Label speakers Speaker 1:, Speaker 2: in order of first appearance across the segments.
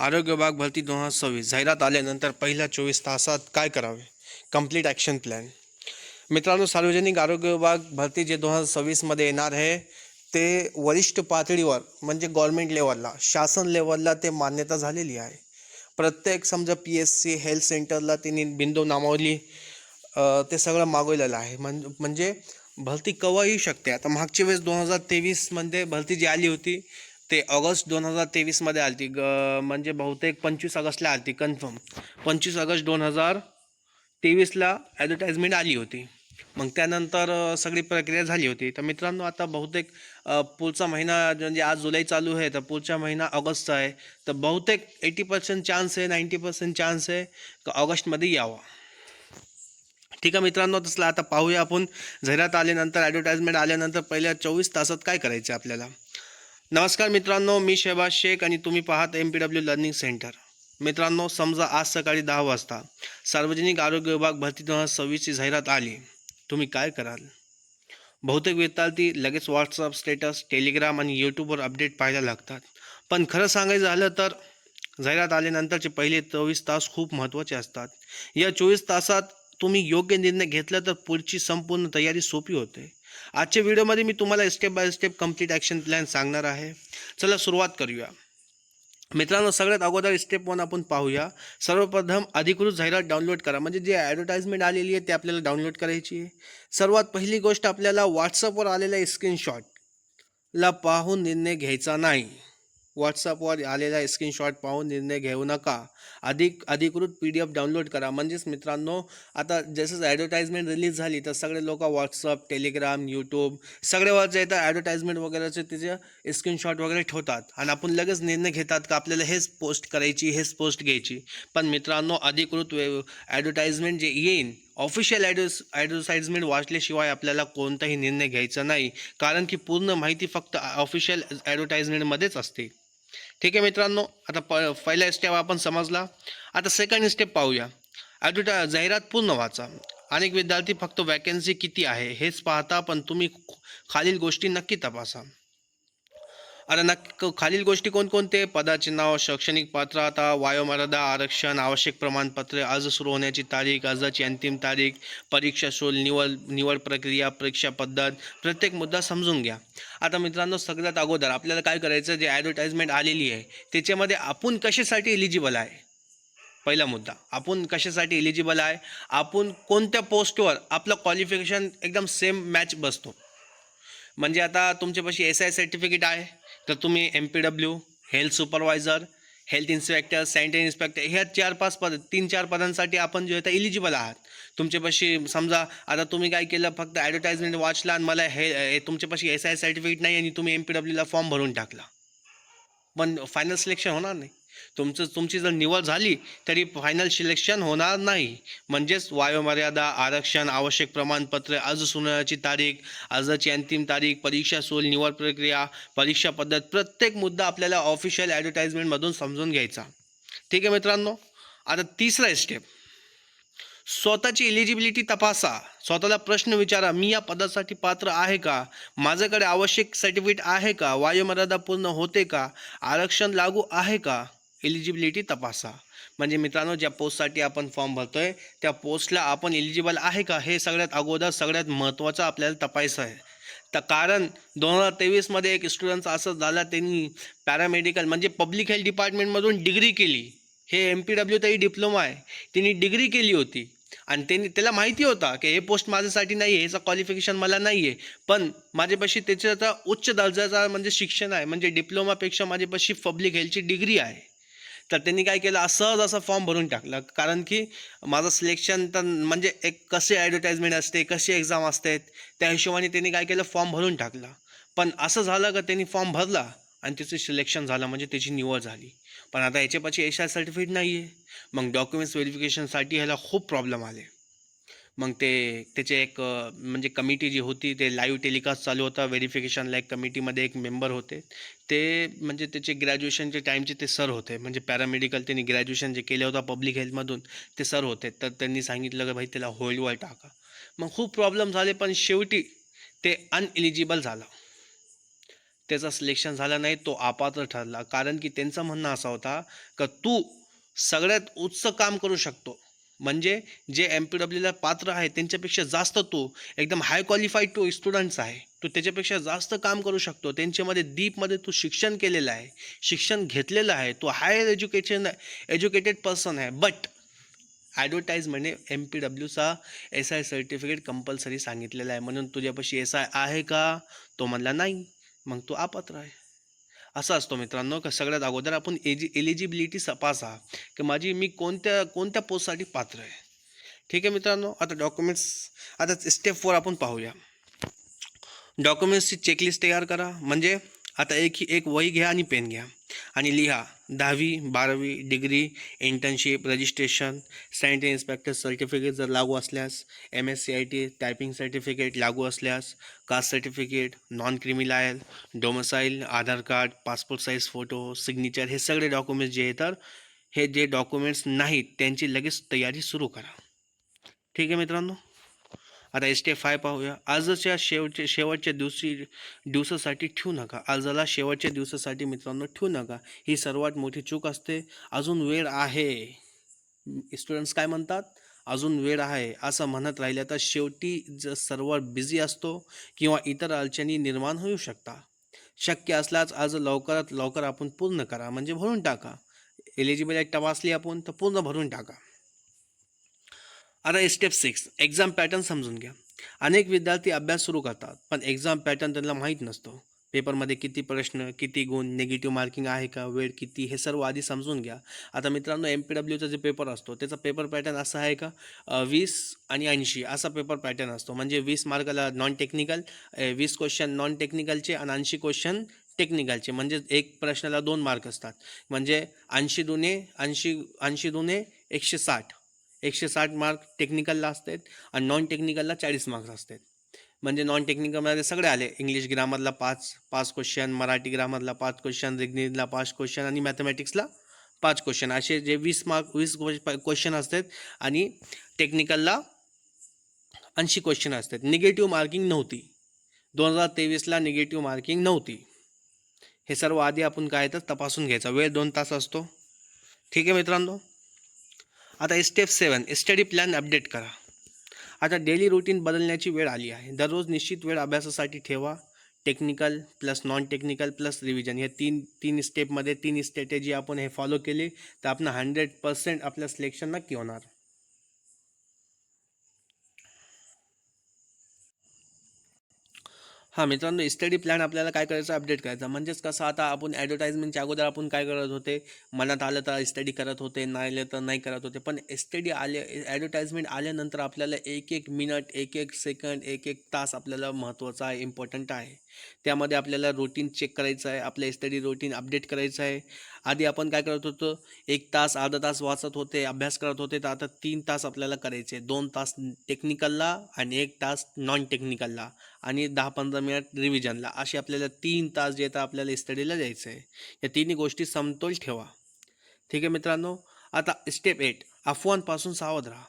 Speaker 1: आरोग्य विभाग भरती 2026 जाहिरात आल्यानंतर पहिल्या 24 तासात काय करावे? Complete action plan. मित्रांनो, सार्वजनिक आरोग्य विभाग भरती जे 2026मध्ये येणार आहे ते वरिष्ठ पातळीवर म्हणजे गव्हर्नमेंट लेवलला, शासन लेवलला ते मान्यता झालेली आहे. प्रत्येक समजा PSC हेल्थ सेंटरला त्यांनी बिंदू नामावली ते सगळं मागवलेलं आहे. म्हणजे भरती केव्हा येऊ शकते. आता मागच्या वेळेस 2023मध्ये भरती जी आली होती ते ऑगस्ट 2023मध्ये आली ती म्हणजे बहुतेक 25 ऑगस्टला आली ती कन्फर्म. 25 ऑगस्ट 2023ला ॲडव्हर्टाइजमेंट आली होती. मग त्यानंतर सगळी प्रक्रिया झाली होती. तर मित्रांनो, आता बहुतेक पुढचा महिना म्हणजे आज जुलै चालू आहे तर पुढचा महिना ऑगस्टचा आहे. तर बहुतेक 80% चान्स आहे, 90% चान्स आहे की ऑगस्टमध्ये यावा. ठीक आहे मित्रांनो, तसलं आता पाहूया आपण. जाहिरात आल्यानंतर, ॲडव्हर्टाइजमेंट आल्यानंतर पहिल्या 24 तासात काय करायचं आपल्याला. नमस्कार मित्रांनो, मी शहबाज शेख आणि तुम्ही पाहत MPW लर्निंग सेंटर. मित्रांनो, समजा आज सकाळी 10 वाजता सार्वजनिक आरोग्य विभाग भरती 2026ची जाहिरात आली. तुम्ही काय कराल? बहुतेक विद्यार्थी लगेच व्हॉट्सअप स्टेटस, टेलिग्राम आणि यूट्यूबवर अपडेट पाहायला लागतात. पण खरं सांगायचं झालं तर जाहिरात आल्यानंतरचे पहिले 24 तास खूप महत्त्वाचे असतात. या 24 तासात तुम्ही योग्य निर्णय घेतला तर पुढची संपूर्ण तयारी सोपी होते. आजच्या व्हिडिओमध्ये मी तुम्हाला step by step complete action plan सांगणार आहे. चला सुरुवात करूया. मित्रांनो, सगळ्यात अगोदर स्टेप 1 आपण पाहूया. सर्वप्रथम अधिकृत जाहिरात डाउनलोड करा. म्हणजे जी ॲडव्हर्टाइजमेंट आलेली आहे ते आपल्याला डाउनलोड करायची आहे. सर्वात पहिली गोष्ट, आपल्याला व्हॉट्सअपवर आलेला स्क्रीनशॉटला पाहून निर्णय घ्यायचा नाही. व्हॉट्सअपवर आलेला स्क्रीनशॉट पाहून निर्णय घेऊ नका. अधिकृत PDF डाउनलोड करा. म्हणजेच मित्रांनो, आता जसं ॲडव्हर्टाइजमेंट रिलीज झाली तर सगळे लोक व्हॉट्सअप, टेलिग्राम, यूट्यूब सगळ्यावर जे येतं ॲडव्हर्टाइजमेंट वगैरेचे त्याचे स्क्रीनशॉट वगैरे ठेवतात आणि आपण लगेच निर्णय घेतात का आपल्याला हेच पोस्ट करायची, हेच पोस्ट घ्यायची. पण मित्रांनो, अधिकृत ॲडव्हर्टाइजमेंट जे येईन, ऑफिशियल ॲडव्हर्टाइजमेंट वाचल्याशिवाय आपल्याला कोणताही निर्णय घ्यायचा नाही. कारण की पूर्ण माहिती फक्त ऑफिशियल ॲडव्हर्टाइजमेंटमध्येच असते. ठीक आहे मित्रांनो, आता पहिला स्टेप आपण समजला. आता सेकंड स्टेप पाहूया. जाहिरात पूर्ण वाचा. अनेक विद्यार्थी फक्त वॅकन्सी किती आहे हेच पाहता, पण तुम्ही खालील गोष्टी नक्की तपासा. आता खालील गोष्टी कोणकोणते? पदाचे नाव, शैक्षणिक पात्रता, वयोमर्यादा, आरक्षण, आवश्यक प्रमाणपत्रे, अर्ज सुरू होण्याची तारीख, अर्जाची अंतिम तारीख, परीक्षा शुल्क, निवड प्रक्रिया, परीक्षा पद्धत, प्रत्येक मुद्दा समजून घ्या. आता मित्रांनो, सगळ्यात अगोदर आपल्याला काय करायचं, जे ॲडव्हर्टाइजमेंट आलेली आहे त्याच्यामध्ये आपण कशासाठी एलिजिबल आहे. पहिला मुद्दा, आपण कशासाठी एलिजिबल आहे, आपण कोणत्या पोस्टवर आपलं क्वालिफिकेशन एकदम सेम मॅच बसतो. म्हणजे आता तुमच्यापाशी SI सर्टिफिकेट आहे तर तुम्ही MPW, health supervisor, health inspector, sanitary inspector ह्या 4-5 पद, 3-4 पदांसाठी आपण जे आहे एलिजिबल आहात. तुमच्यापाशी समजा आता तुम्ही काय केलं, फक्त ॲडव्हर्टाइजमेंट वाचला आणि मला हे तुमच्यापाशी SI सर्टिफिकेट नाही आणि तुम्ही MPWला फॉर्म भरून टाकला, पण फायनल सिलेक्शन होणार नाही. तुमची जर निवड झाली तरी फायनल सिलेक्शन होणार नाही. म्हणजेच वयोमर्यादा, आरक्षण, आवश्यक प्रमाणपत्रे, अर्ज सुनावण्याची तारीख, अर्जाची अंतिम तारीख, परीक्षा शुल्क, निवड प्रक्रिया, परीक्षा पद्धत, प्रत्येक मुद्दा आपल्याला ऑफिशियल ॲडव्हर्टाइजमेंटमधून समजून घ्यायचा. ठीक आहे मित्रांनो. आता तिसरा स्टेप, स्वतःची एलिजिबिलिटी तपासा. स्वतःला प्रश्न विचारा, मी या पदासाठी पात्र आहे का, माझ्याकडे आवश्यक सर्टिफिकेट आहे का, वयोमर्यादा पूर्ण होते का, आरक्षण लागू आहे का. एलिजिबिलिटी तपासा. म्हणजे मित्रांनो, ज्या पोस्टसाठी आपण फॉर्म भरतोय त्या पोस्टला आपण एलिजिबल आहे का, हे सगळ्यात अगोदर सगळ्यात महत्त्वाचं आपल्याला तपासायचं आहे. तर कारण 2023मध्ये एक स्टुडंटचा असं झाला, त्यांनी पॅरामेडिकल म्हणजे पब्लिक हेल्थ डिपार्टमेंटमधून डिग्री केली. हे MPW तरी डिप्लोमा आहे, त्यांनी डिग्री केली होती आणि त्याला माहिती होता की हे पोस्ट माझ्यासाठी नाही आहे, ह्याचं क्वालिफिकेशन मला नाही आहे, पण माझ्यापाशी त्याचा उच्च दर्जाचा म्हणजे शिक्षण आहे, म्हणजे डिप्लोमापेक्षा माझ्यापाशी पब्लिक हेल्थची डिग्री आहे. तर त्यांनी काय केलं, सहज असा फॉर्म भरून टाकला. कारण की माझं सिलेक्शन तर म्हणजे एक कसे ॲडव्हर्टाइजमेंट असते, कशी एक्झाम असते, त्या हिशोबाने त्यांनी काय केलं, फॉर्म भरून टाकला. पण असं झालं का त्यांनी फॉर्म भरला आणि त्याचं सिलेक्शन झालं, म्हणजे त्याची निवड झाली. पण आता याच्यापाशी SI सर्टिफिकेट नाही आहे. मग डॉक्युमेंट्स व्हेरिफिकेशनसाठी ह्याला खूप प्रॉब्लेम आले. मग त्याचे एक म्हणजे कमिटी जी होती, ते लाईव्ह टेलिकास्ट चालू होता व्हेरिफिकेशनला. एक कमिटीमध्ये एक मेंबर होते, ते म्हणजे त्याचे ग्रॅज्युएशनचे टाईमचे ते सर होते. म्हणजे पॅरामेडिकल त्यांनी ग्रॅज्युएशन जे केलं होतं पब्लिक हेल्थमधून ते सर होते. तर त्यांनी सांगितलं की भाई त्याला होल्डवर टाका. मग खूप प्रॉब्लेम झाले, पण शेवटी ते अनएलिजिबल झालं. त्याचं सिलेक्शन झालं नाही, तो अपात्र ठरला. कारण की त्यांचं म्हणणं असं होता का तू सगळ्यात उच्च काम करू शकतो, म्हणजे जे MPWला पात्र आहे त्यांच्यापेक्षा जास्त तू एकदम हाय क्वालिफाईड तू स्टुडंट्स आहे, तू त्याच्यापेक्षा जास्त काम करू शकतो. त्यांच्यामध्ये डीपमध्ये तू शिक्षण केलेलं आहे, शिक्षण घेतलेलं आहे, तू हायर एज्युकेटेड पर्सन आहे. बट ॲडव्हर्टाईजमेंटने MPWचा SI सर्टिफिकेट कंपल्सरी सांगितलेलं आहे, म्हणून तुझ्यापाशी SI आहे का? तो म्हणला नाही, मग तो अपात्र आहे. असं असतो मित्रांनो का सगळ्यात अगोदर आपण एलिजिबिलिटी तपासा की मी कोणत्या कोणत्या पोस्टसाठी पात्र आहे. ठीक आहे मित्रांनो, आता डॉक्युमेंट्स, आता स्टेप 4 आपण पाहूया. डॉक्युमेंट्सची चेकलिस्ट तयार करा. म्हणजे आता एक वही घ्या आणि पेन घ्या आणि लिहा 10वी 12वी degree, internship, registration, sanitary inspector certificate जर लागू असल्यास, MSCIT टायपिंग सर्टिफिकेट लागू असल्यास, caste certificate, non creamy layer, domicile, Aadhaar card, passport size photo, signature, हे सगळे डॉक्युमेंट्स जे आहेत तर हे जे डॉक्युमेंट्स नाहीत त्यांची लगेच तयारी सुरू करा. ठीक आहे मित्रांनो, आता स्टेप 5 पाहूया. आजच्या शेवटच्या दिवसासाठी ठेवू नका. आजला शेवटच्या दिवसासाठी मित्रांनो ठेवू नका, ही सर्वात मोठी चूक असते. अजून वेळ आहे, स्टुडंट्स काय म्हणतात, अजून वेळ आहे असं म्हणत राहिलं तर शेवटी जर सर्व्हर बिझी असतो किंवा इतर अडचणी निर्माण होऊ शकतात. शक्य असल्यास आज लवकरात लवकर आपण पूर्ण करा, म्हणजे भरून टाका. एलिजिबिलिटी तपासली आपण तर पूर्ण भरून टाका. आता स्टेप 6, एक्झाम पॅटर्न समजून घ्या. अनेक विद्यार्थी अभ्यास सुरू करतात पण एक्झाम पॅटर्न त्यांना माहीत नसतो. पेपरमध्ये किती प्रश्न, किती गुण, निगेटिव्ह मार्किंग आहे का, वेळ किती, हे सर्व आधी समजून घ्या. आता मित्रांनो, MPWचा जे पेपर असतो त्याचा पेपर पॅटर्न असा आहे का 20 आणि 80 असा पेपर पॅटर्न असतो. म्हणजे 20 मार्काला नॉन टेक्निकल, 20 क्वेश्चन नॉन टेक्निकलचे आणि 80 क्वेश्चन टेक्निकलचे. म्हणजे एक प्रश्नाला 2 मार्क असतात. म्हणजे 80 दुने 160, 160 मार्क टेक्निकलला असतात आणि नॉन टेक्निकलला 40 मार्क्स असतात. म्हणजे नॉन टेक्निकलमध्ये सगळे आले, इंग्लिश ग्रामरला 5 क्वेश्चन, मराठी ग्रामरला 5 क्वेश्चन, रिजनिंगला 5 क्वेश्चन आणि मॅथमॅटिक्सला 5 क्वेश्चन, असे जे 20 क्वेश्चन असतात. आणि टेक्निकलला 80 क्वेश्चन असतात. निगेटिव्ह मार्किंग नव्हती 2023ला, निगेटिव्ह मार्किंग नव्हती. हे सर्व आधी आपण काय तर तपासून घ्यायचा. वेळ 2 तास असतो. ठीक आहे मित्रांनो, आता स्टेप 7, स्टडी प्लॅन अपडेट करा. आता डेली रुटीन बदलण्याची वेळ आली आहे. दररोज निश्चित वेळ अभ्यासासाठी ठेवा. Technical plus non technical plus revision, हे तीन स्टेपमध्ये 3 स्ट्रॅटेजी आपण हे फॉलो केली तर आपण 100% आपलं सिलेक्शन नक्की होणार. हां मित्रांनो, स्टडी प्लॅन आपल्याला काय करायचं, अपडेट करायचा. म्हणजेच कसं, आता आपण ॲडव्हर्टाईजमेंटच्या अगोदर आपण काय करत होते, मनात आलं तर स्टडी करत होते, नाही आलं तर नाही करत होते. पण स्टडी ॲडव्हर्टाईजमेंट आल्यानंतर आपल्याला एक एक मिनट, एक एक सेकंड, एक एक तास आपल्याला महत्त्वाचा आहे, इम्पॉर्टंट आहे. त्यामध्ये आपल्याला रुटीन चेक करायचं आहे, आपलं स्टडी रुटीन अपडेट करायचं आहे. आधी आपण काय करत होतो, 1 तास अर्धा तास वाचत होते, अभ्यास करत होते, तर आता 3 तास आपल्याला करायचे. 2 तास टेक्निकलला आणि 1 तास नॉन टेक्निकलला आणि 10-15 मिनिट रिव्हिजनला, असे आपल्याला 3 तास जे येतं आपल्याला स्टडीला द्यायचं आहे. या तिन्ही गोष्टी समतोल ठेवा. ठीक आहे मित्रांनो, आता स्टेप 8, अफवांपासून सावध राहा.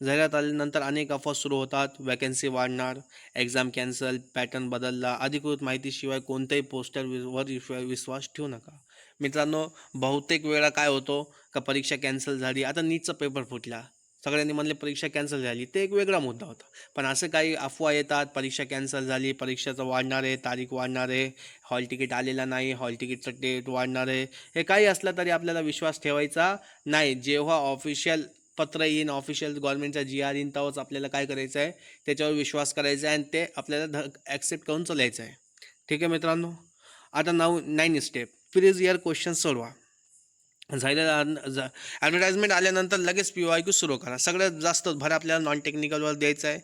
Speaker 1: जाहिरात आल्यानंतर अनेक अफवा सुरू होतात. वॅकन्सी वाढणार, एक्झाम कॅन्सल, पॅटर्न बदलला. अधिकृत माहितीशिवाय कोणत्याही पोस्टरवर विश्वास ठेवू नका. मित्रांनो, बहुतेक वेळा काय होतो का परीक्षा कॅन्सल झाली. आता नीटचा पेपर फुटला, सगळ्यांनी म्हणले परीक्षा कॅन्सल झाली, ते एक वेगळा मुद्दा होता. पण असं काही अफवा येतात, परीक्षा कॅन्सल झाली, परीक्षाचं वाढणार आहे, तारीख वाढणार आहे, हॉल तिकीट आलेला नाही, हॉल तिकीटचं डेट वाढणार आहे. हे काही असलं तरी आपल्याला विश्वास ठेवायचा नाही. जेव्हा ऑफिशियल पत्र येईन, ऑफिशियल गव्हर्नमेंटचा GR येईन, तेव्हाच आपल्याला काय करायचं आहे, त्याच्यावर विश्वास करायचा आहे आणि ते आपल्याला ॲक्सेप्ट करून चालायचं आहे. ठीक आहे मित्रांनो, आता 9 स्टेप, प्रिव्हियस इयर क्वेश्चन सोडवा. ॲडव्हर्टाईजमेंट आल्यानंतर लगेच PYQ सुरू करा. सगळ्यात जास्त भर आपल्याला नॉन टेक्निकलवर द्यायचं आहे,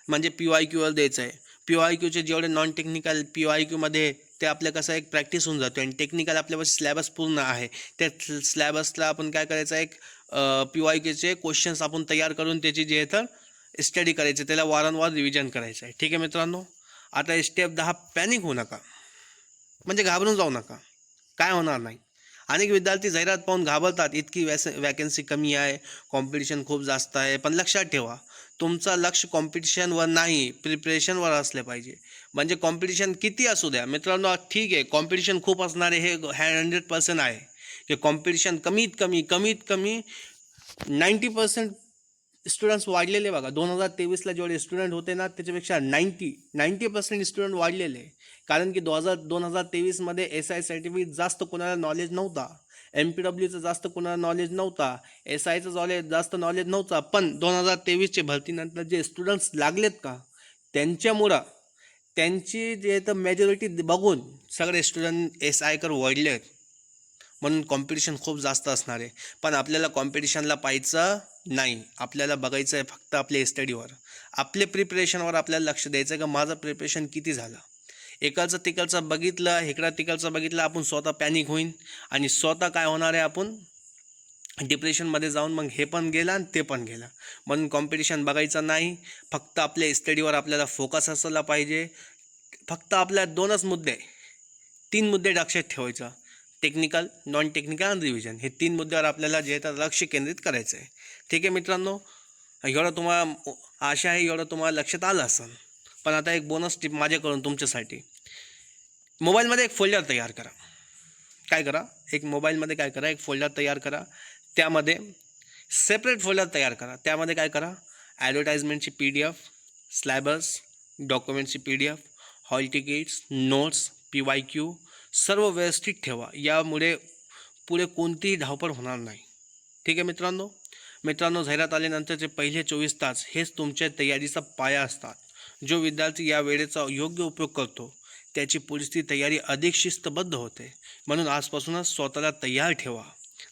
Speaker 1: म्हणजे PYQवर द्यायचं आहे. PYQचे जेवढे नॉन टेक्निकल PYQमध्ये ते आपलं कसं एक प्रॅक्टिस होऊन जातो आणि टेक्निकल आपल्यापाशी सिलेबस पूर्ण आहे. त्या सिलेबसला आपण काय करायचं, एक PYQचे क्वेश्चन्स आपण तयार करून त्याची जे आहे तर स्टडी करायचं, त्याला वारंवार रिव्हिजन करायचं आहे. ठीक आहे मित्रांनो, आता स्टेप 10, पॅनिक होऊ नका, म्हणजे घाबरून जाऊ नका, काय होणार नाही. अनेक विद्यार्थी जाहिरात पाहून घाबरतात, इतकी वॅकन्सी कमी आहे, कॉम्पिटिशन खूप जास्त आहे. पण लक्षात ठेवा, तुमचं लक्ष कॉम्पिटिशनवर नाही, प्रिपरेशनवर असले पाहिजे. म्हणजे कॉम्पिटिशन किती असू द्या मित्रांनो, ठीक आहे कॉम्पिटिशन खूप असणारे हे 100% आहे की कॉम्पिटिशन कमीत कमी 90% स्टुडंट्स वाढलेले बघा. 2023ला जेवढे स्टुडंट होते ना त्याच्यापेक्षा 90% स्टुडंट वाढलेले. कारण की 2023मध्ये SI सर्टिफिकेट जास्त कोणाला नॉलेज नव्हता, MPWचं जास्त कोणाला नॉलेज नव्हता, SIचं जास्त नॉलेज नव्हता. पण 2023चे भरतीनंतर जे स्टुडंट्स लागलेत का, त्यांच्यामुळं त्यांची जे तर मेजॉरिटी बघून सगळे स्टुडंट SI कर वळलेत. म्हणून कॉम्पिटिशन खूप जास्त असणार आहे. पण आपल्याला कॉम्पिटिशनला पाहायचं नाही, आपल्याला बघायचं आहे फक्त आपल्या स्टडीवर, आपले प्रिपरेशनवर आपल्याला लक्ष द्यायचं आहे का माझं प्रिपरेशन किती झालं. एकाचं तिकडचं बघितलं, इकडं तिकडचं बघितलं, आपण स्वतः पॅनिक होईन आणि स्वतः काय होणार आहे, आपण डिप्रेशनमध्ये जाऊन मग हे पण गेलं आणि ते पण गेलं. म्हणून कॉम्पिटिशन बघायचं नाही, फक्त आपल्या स्टडीवर आपल्याला फोकस असला पाहिजे. फक्त आपल्या 3 मुद्दे लक्षात ठेवायचं, टेक्निकल, नॉन टेक्निकल आणि रिव्हिजन. हे 3 मुद्द्यावर आपल्याला जे तर लक्ष केंद्रित करायचं आहे. ठीक आहे मित्रांनो, एवढं तुम्हाला आशा आहे एवढं तुम्हाला लक्षात आलं असेल. पण आता एक बोनस टिप माझ्याकडून तुमच्यासाठी, मोबाईलमध्ये एक फोल्डर तयार करा. काय करा, एक मोबाईलमध्ये काय करा, एक फोल्डर तयार करा. त्यामध्ये सेपरेट फोल्डर तयार करा. त्यामध्ये काय करा, ॲडव्हर्टाइजमेंटची PDF, स्लॅबस, डॉक्युमेंटची PDF, hall tickets, notes, PYQ सर्व व्यवस्थित ठेवा. यामुळे पुढे कोणतीही धावपळ होणार नाही. ठीक आहे मित्रांनो, जाहिरात आल्यानंतरचे पहिले 24 तास हेच तुमच्या तयारीचा पाया असतात. जो विद्यार्थी या वेळेचा योग्य उपयोग करतो त्याची पुढची तयारी अधिक शिस्तबद्ध होते. म्हणून आजपासूनच स्वतःला तयार ठेवा.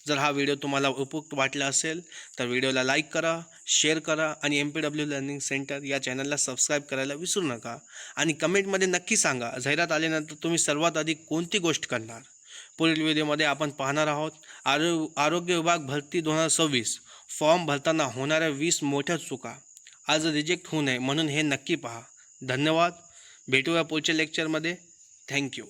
Speaker 1: जर हा व्हिडिओ तुम्हाला उपयुक्त वाटला असेल तर व्हिडिओला लाईक करा, शेअर करा आणि MPW लर्निंग सेंटर या चॅनलला सबस्क्राईब करायला विसरू नका. आणि कमेंटमध्ये नक्की सांगा, जाहिरात आल्यानंतर तुम्ही सर्वात आधी कोणती गोष्ट करणार. पुढील व्हिडिओमध्ये आपण पाहणार आहोत आरोग्य विभाग भरती 2026 फॉर्म भरताना होणाऱ्या 20 मोठ्या चुका. आज रिजेक्ट होऊ नये म्हणून हे नक्की पहा. धन्यवाद. भेटूया पुढच्या लेक्चरमध्ये. थँक्यू.